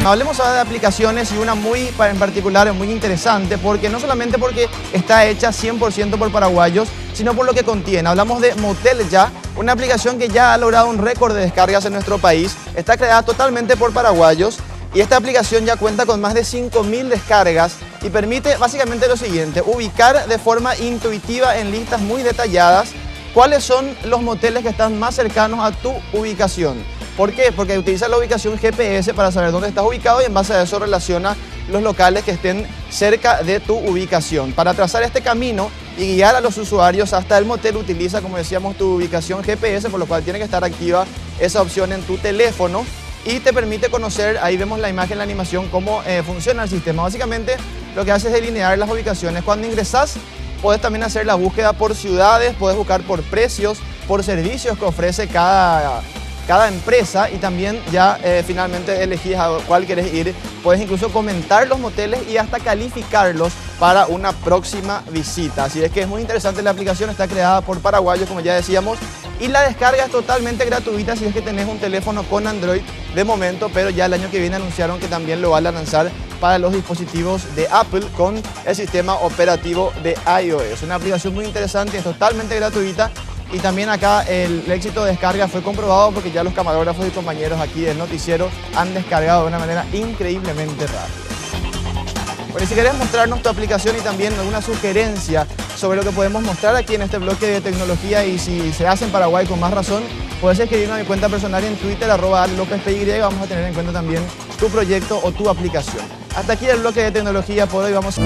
Hablemos ahora de aplicaciones y una en particular muy interesante, porque no solamente porque está hecha 100% por paraguayos, sino por lo que contiene. Hablamos de Motel Ya, una aplicación que ya ha logrado un récord de descargas en nuestro país. Está creada totalmente por paraguayos y esta aplicación ya cuenta con más de 5.000 descargas y permite básicamente lo siguiente: ubicar de forma intuitiva en listas muy detalladas cuáles son los moteles que están más cercanos a tu ubicación. ¿Por qué? Porque utiliza la ubicación GPS para saber dónde estás ubicado y en base a eso relaciona los locales que estén cerca de tu ubicación. Para trazar este camino y guiar a los usuarios hasta el motel utiliza, como decíamos, tu ubicación GPS, por lo cual tiene que estar activa esa opción en tu teléfono y te permite conocer, ahí vemos la imagen, la animación, cómo funciona el sistema. Básicamente lo que hace es delinear las ubicaciones. Cuando ingresas, puedes también hacer la búsqueda por ciudades, puedes buscar por precios, por servicios que ofrece cada empresa y también ya finalmente elegís a cuál querés ir. Puedes incluso comentar los moteles y hasta calificarlos para una próxima visita. Así es que es muy interesante la aplicación, está creada por paraguayos, como ya decíamos, y la descarga es totalmente gratuita si es que tenés un teléfono con Android de momento, pero ya el año que viene anunciaron que también lo van a lanzar para los dispositivos de Apple con el sistema operativo de iOS. Una aplicación muy interesante, es totalmente gratuita. Y también acá el éxito de descarga fue comprobado porque ya los camarógrafos y compañeros aquí del noticiero han descargado de una manera increíblemente rápida. Bueno, y si querés mostrarnos tu aplicación y también alguna sugerencia sobre lo que podemos mostrar aquí en este bloque de tecnología y si se hace en Paraguay con más razón, puedes escribirme a mi cuenta personal en Twitter, @lopezpy. Vamos a tener en cuenta también tu proyecto o tu aplicación. Hasta aquí el bloque de tecnología por hoy. Vamos a...